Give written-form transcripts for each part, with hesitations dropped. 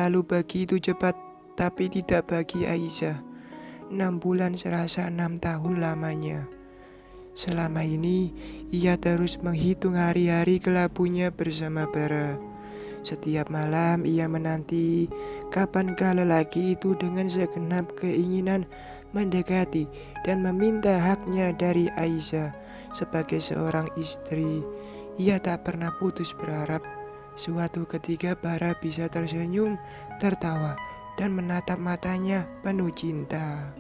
berlalu begitu cepat, tapi tidak bagi Aisyah. 6 bulan serasa 6 tahun lamanya. Selama ini, ia terus menghitung hari-hari kelabunya bersama Bara. Setiap malam ia menanti kapankah lelaki itu dengan segenap keinginan mendekati dan meminta haknya dari Aisyah sebagai seorang istri. Ia tak pernah putus berharap suatu ketika Bara bisa tersenyum, tertawa, dan menatap matanya penuh cinta.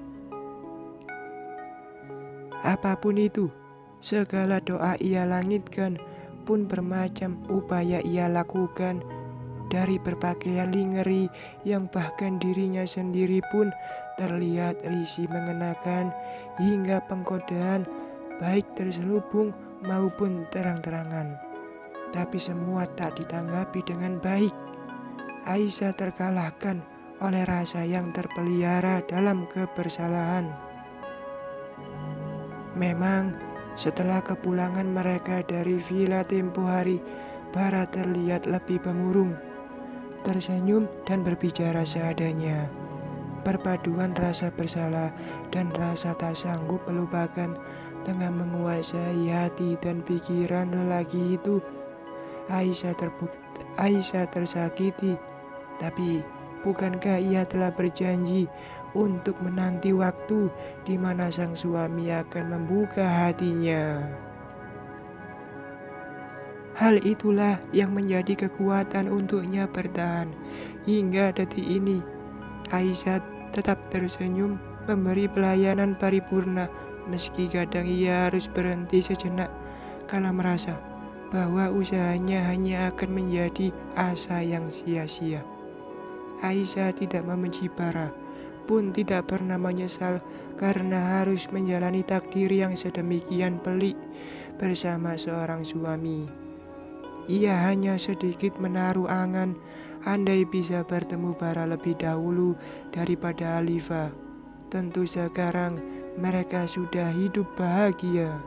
Apapun itu, segala doa ia langitkan, pun bermacam upaya ia lakukan. Dari berpakaian lingeri yang bahkan dirinya sendiri pun terlihat risih mengenakan, hingga pengkodaan baik terselubung maupun terang-terangan. Tapi semua tak ditanggapi dengan baik. Aisyah terkalahkan oleh rasa yang terpelihara dalam kebersalahan. Memang setelah kepulangan mereka dari villa tempo hari, Bara terlihat lebih pemurung, tersenyum dan berbicara seadanya. Perpaduan rasa bersalah dan rasa tak sanggup melupakan tengah menguasai hati dan pikiran lelaki itu. Aisyah tersakiti, tapi bukankah ia telah berjanji untuk menanti waktu di mana sang suami akan membuka hatinya? Hal itulah yang menjadi kekuatan untuknya bertahan hingga detik ini. Aisyah tetap tersenyum memberi pelayanan paripurna, meski kadang ia harus berhenti sejenak karena merasa bahwa usahanya hanya akan menjadi asa yang sia-sia. Aisyah tidak membenci Bara, pun tidak pernah menyesal karena harus menjalani takdir yang sedemikian pelik bersama seorang suami. Ia hanya sedikit menaruh angan andai bisa bertemu Bara lebih dahulu daripada Alifa. Tentu sekarang mereka sudah hidup bahagia.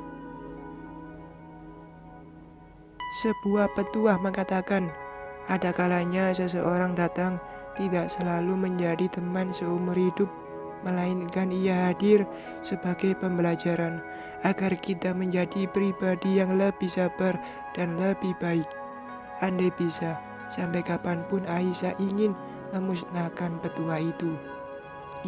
Sebuah petuah mengatakan, ada kalanya seseorang datang tidak selalu menjadi teman seumur hidup, melainkan ia hadir sebagai pembelajaran agar kita menjadi pribadi yang lebih sabar dan lebih baik. Andai bisa, sampai kapanpun Aisyah ingin memusnahkan petuah itu.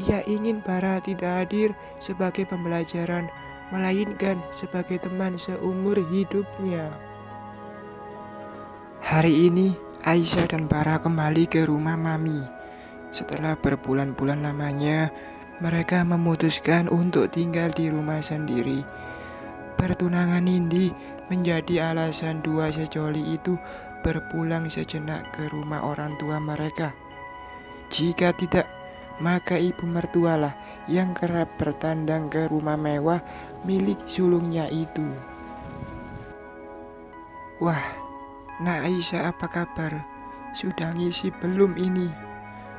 Ia ingin Bara tidak hadir sebagai pembelajaran, melainkan sebagai teman seumur hidupnya. Hari ini, Aisyah dan Bara kembali ke rumah Mami. Setelah berbulan-bulan lamanya, mereka memutuskan untuk tinggal di rumah sendiri. Pertunangan Nindi menjadi alasan dua sejoli itu berpulang sejenak ke rumah orang tua mereka. Jika tidak, maka ibu mertualah yang kerap bertandang ke rumah mewah milik sulungnya itu. Wah, Nak Aisyah, apa kabar? Sudah ngisi belum ini?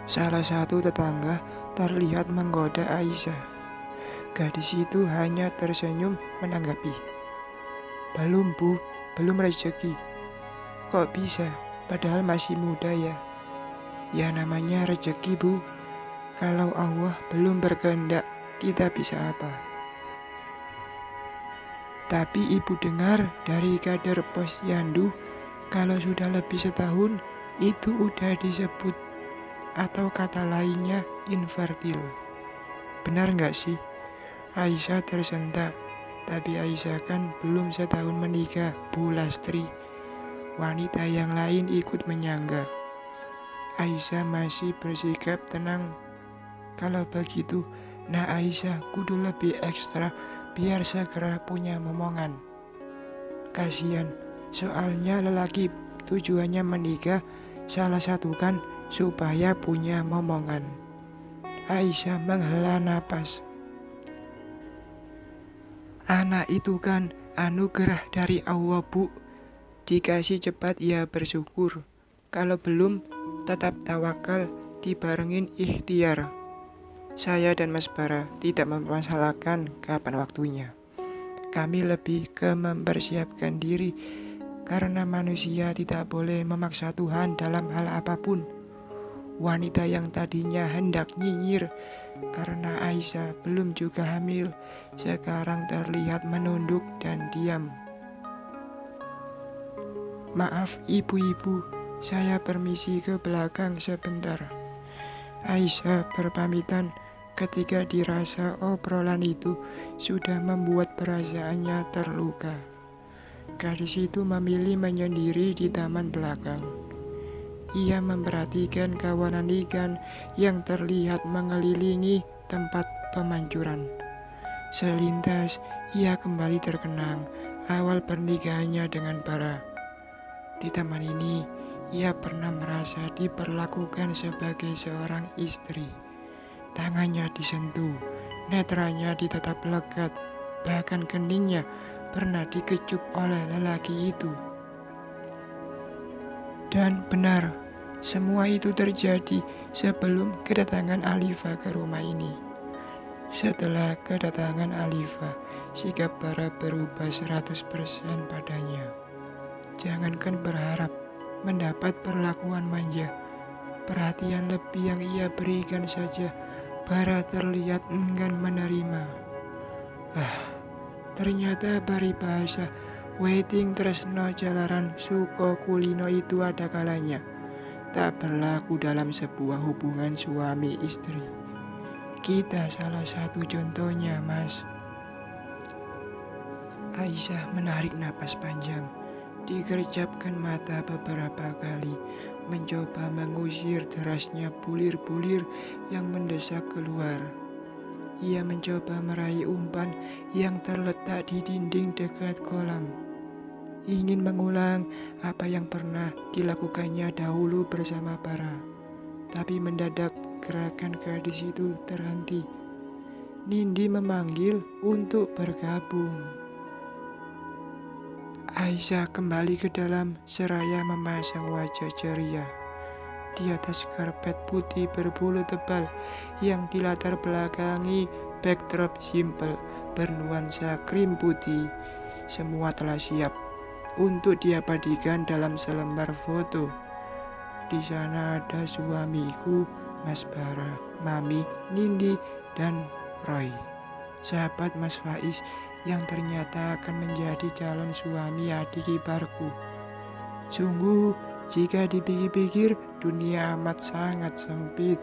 Salah satu tetangga terlihat menggoda Aisyah. Gadis itu hanya tersenyum menanggapi. Belum Bu, belum rezeki. Kok bisa? Padahal masih muda ya. Ya namanya rezeki Bu. Kalau Allah belum berkehendak, kita bisa apa? Tapi ibu dengar dari kader Posyandu, kalau sudah lebih setahun, itu udah disebut atau kata lainnya infertil. Benar nggak sih? Aisyah tersentak. Tapi Aisyah kan belum setahun menikah, Bu Lastri. Wanita yang lain ikut menyangga. Aisyah masih bersikap tenang. Kalau begitu, nah Aisyah kudu lebih ekstra biar segera punya momongan. Kasian, soalnya lelaki tujuannya menikah, salah satu kan supaya punya momongan. Aisyah menghela napas. Anak itu kan anugerah dari Allah Bu. Dikasih cepat ya bersyukur. Kalau belum, tetap tawakal dibarengin ikhtiar. Saya dan Mas Bara tidak mempermasalahkan kapan waktunya. Kami lebih ke mempersiapkan diri karena manusia tidak boleh memaksa Tuhan dalam hal apapun. Wanita yang tadinya hendak nyinyir karena Aisyah belum juga hamil, sekarang terlihat menunduk dan diam. "Maaf ibu-ibu, saya permisi ke belakang sebentar." Aisyah berpamitan ketika dirasa obrolan itu sudah membuat perasaannya terluka. Gadis itu memilih menyendiri di taman belakang. Ia memperhatikan kawanan ikan yang terlihat mengelilingi tempat pemancuran. Selintas, ia kembali terkenang awal pernikahannya dengan Bara. Di taman ini, ia pernah merasa diperlakukan sebagai seorang istri. Tangannya disentuh, netranya ditatap lekat, bahkan keningnya pernah dikecup oleh lelaki itu. Dan benar, semua itu terjadi sebelum kedatangan Alifa ke rumah ini. Setelah kedatangan Alifa, sikap Bara berubah 100% padanya. Jangankan berharap mendapat perlakuan manja, perhatian lebih yang ia berikan saja, Bara terlihat enggan menerima. Ternyata paribahasa waiting tresno jalaran suko kulino itu ada kalanya tak berlaku dalam sebuah hubungan suami istri. Kita salah satu contohnya, Mas. Aisyah menarik napas panjang, digercapkan mata beberapa kali, mencoba mengusir derasnya bulir-bulir yang mendesak keluar. Ia mencoba meraih umpan yang terletak di dinding dekat kolam. Ingin mengulang apa yang pernah dilakukannya dahulu bersama Bara. Tapi mendadak gerakan gadis itu terhenti. Nindi memanggil untuk bergabung. Aisyah kembali ke dalam seraya memasang wajah ceria. Di atas karpet putih berbulu tebal yang dilatar belakangi backdrop simpel bernuansa krim putih. Semua telah siap untuk diabadikan dalam selembar foto. Di sana ada suamiku, Mas Bara, Mami, Nindi, dan Roy, sahabat Mas Faiz yang ternyata akan menjadi calon suami adik iparku. Sungguh, jika dipikir-pikir, dunia amat sangat sempit.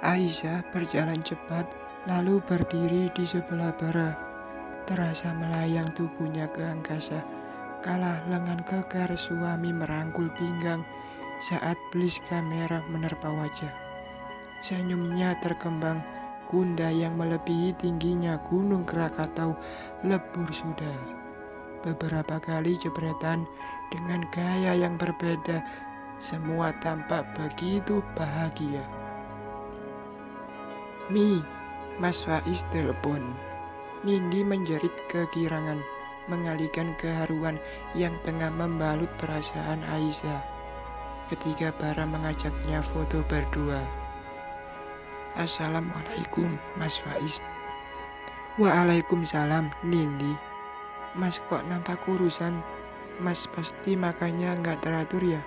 Aisyah berjalan cepat, lalu berdiri di sebelah Bara. Terasa melayang tubuhnya ke angkasa, kala lengan kekar suami merangkul pinggang saat belis kamera menerpa wajah. Senyumnya terkembang, gunda yang melebihi tingginya gunung Krakatau lebur sudah. Beberapa kali jepretan dengan gaya yang berbeda, semua tampak begitu bahagia. "Mi, Mas Faiz telepon." Nindi menjerit kegirangan, mengalihkan keharuan yang tengah membalut perasaan Aisyah ketika Bara mengajaknya foto berdua. "Assalamualaikum, Mas Faiz." "Waalaikumsalam, Nindi." "Mas kok nampak kurusan? Mas pasti makannya nggak teratur ya?"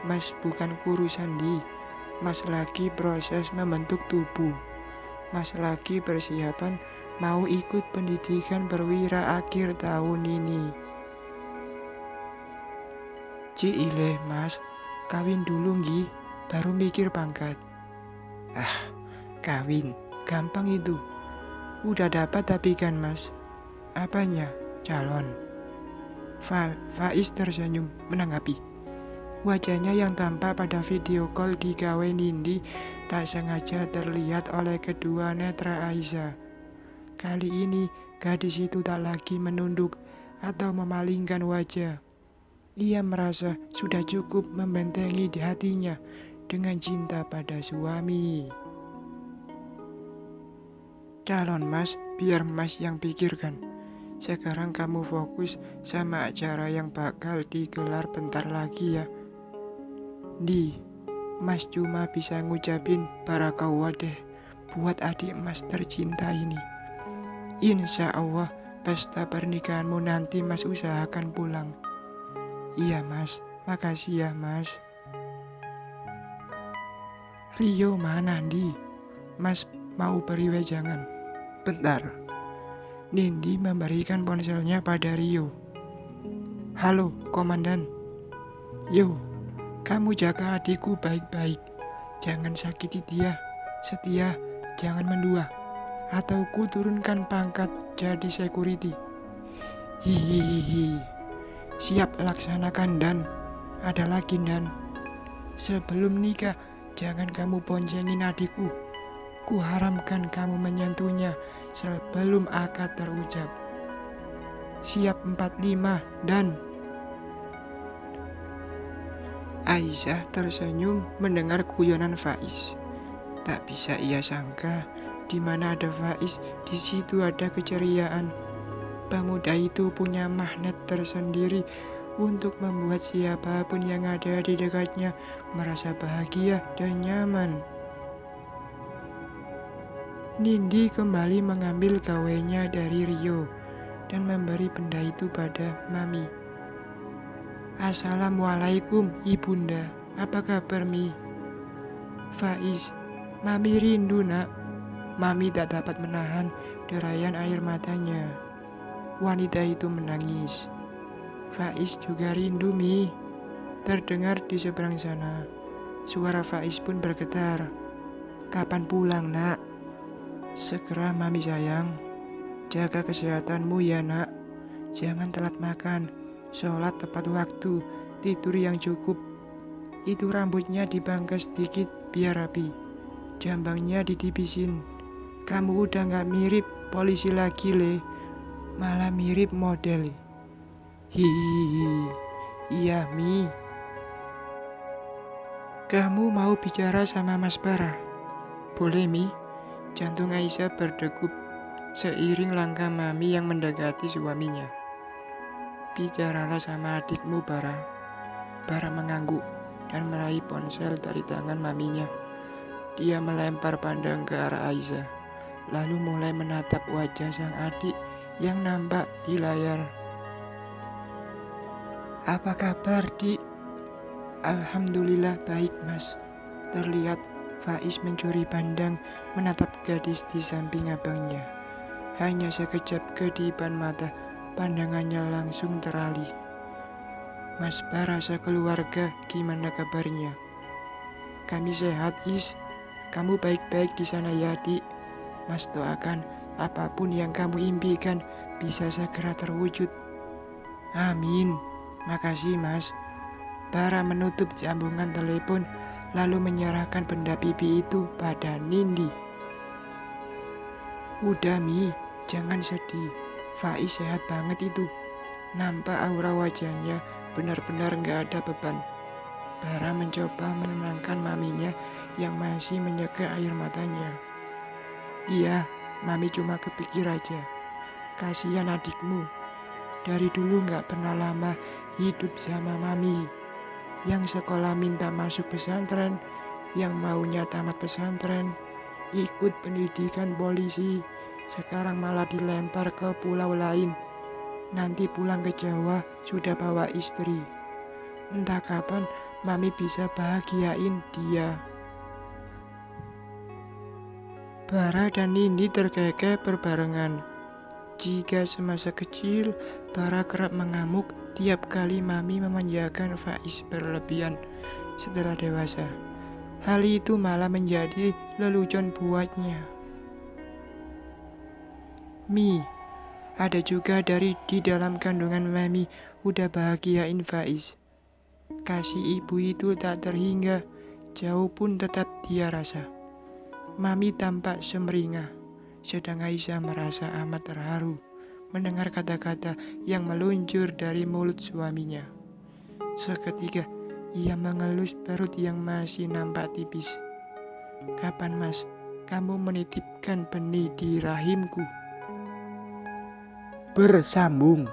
"Mas bukan kurusan, Di. Mas lagi proses membentuk tubuh. Mas lagi persiapan mau ikut pendidikan perwira akhir tahun ini." "Ciile, Mas, kawin dulu nggih, baru mikir pangkat." Kawin, gampang itu. Udah dapat tapi kan, Mas." "Apanya? Calon?" Faiz tersenyum menanggapi. Wajahnya yang tampak pada video call digawe Nindi tak sengaja terlihat oleh kedua netra Aisyah. Kali ini gadis itu tak lagi menunduk atau memalingkan wajah. Ia merasa sudah cukup membentengi di hatinya dengan cinta pada suami. "Calon, Mas, biar Mas yang pikirkan. Sekarang kamu fokus sama acara yang bakal digelar bentar lagi ya." "Di, Mas cuma bisa ngucapin barakallah deh buat adik Mas tercinta ini. Insya Allah pesta pernikahanmu nanti Mas usahakan pulang." "Iya Mas, makasih ya Mas." Rio mana, Ndi? Mas mau beri wejangan. Bentar. Nindi memberikan ponselnya pada Rio. Halo, Komandan. Yo, kamu jaga adikku baik-baik. Jangan sakiti dia. Setia, jangan mendua. Atau ku turunkan pangkat jadi security. Hihihi. Siap laksanakan, Dan. Ada lagi, Dan. Sebelum nikah, jangan kamu boncengin adikku. Ku haramkan kamu menyentuhnya sebelum akad terucap. Siap 45, Dan. Aisyah tersenyum mendengar guyonan Faiz. Tak bisa ia sangka, di mana ada Faiz, di situ ada keceriaan. Pemuda itu punya magnet tersendiri untuk membuat siapapun yang ada di dekatnya merasa bahagia dan nyaman. Nindi kembali mengambil gawainya dari Rio dan memberi benda itu pada Mami. Assalamualaikum, Ibunda. Apa kabar, Mi? Faiz, Mami rindu, Nak. Mami tak dapat menahan derayan air matanya. Wanita itu menangis. Faiz juga rindu, Mi. Terdengar di seberang sana. Suara Faiz pun bergetar. Kapan pulang, Nak? Segera, Mami sayang. Jaga kesehatanmu ya, Nak. Jangan telat makan. Sholat tepat waktu. Tidur yang cukup. Itu rambutnya dipangkas sedikit biar rapi. Jambangnya ditipisin. Kamu udah gak mirip polisi lagi, Le. Malah mirip model. Hihihi. Iya, Mi. Kamu mau bicara sama Mas Bara? Boleh, Mi. Jantung Aisyah berdegup seiring langkah Mami yang mendekati suaminya. Bicaralah sama adikmu, Bara. Bara mengangguk dan meraih ponsel dari tangan maminya. Dia melempar pandang ke arah Aisyah, lalu mulai menatap wajah sang adik yang nampak di layar. Apa kabar, Dik? Alhamdulillah baik, Mas. Terlihat Faiz mencuri pandang menatap gadis di samping abangnya. Hanya sekejap kedipan mata, pandangannya langsung teralih. Mas Bara sekeluarga gimana kabarnya? Kami sehat, Is. Kamu baik-baik di sana ya, Dik. Mas doakan apapun yang kamu impikan bisa segera terwujud. Amin. Makasih, Mas. Bara menutup sambungan telepon lalu menyerahkan benda pipi itu pada Nindi. Udah, Mi, jangan sedih. Faiz sehat banget itu. Nampak aura wajahnya benar-benar gak ada beban. Bara mencoba menenangkan maminya yang masih menyeka air matanya. Iya, Mami cuma kepikir aja. Kasihan adikmu. Dari dulu gak pernah lama hidup sama Mami. Yang sekolah minta masuk pesantren, yang maunya tamat pesantren, ikut pendidikan polisi, sekarang malah dilempar ke pulau lain. Nanti pulang ke Jawa sudah bawa istri. Entah kapan Mami bisa bahagiain dia. Bara dan Nindi terkekeh berbarengan. Jika semasa kecil, Bara kerap mengamuk tiap kali Mami memanjakan Faiz berlebihan setelah dewasa. Hal itu malah menjadi lelucon buatnya. Mi, ada juga dari di dalam kandungan Mami udah bahagiain Faiz. Kasih ibu itu tak terhingga, jauh pun tetap dia rasa. Mami tampak sumringah, sedang Aisyah merasa amat terharu mendengar kata-kata yang meluncur dari mulut suaminya. Seketika ia mengelus perut yang masih nampak tipis. Kapan, Mas, kamu menitipkan benih di rahimku? Bersambung.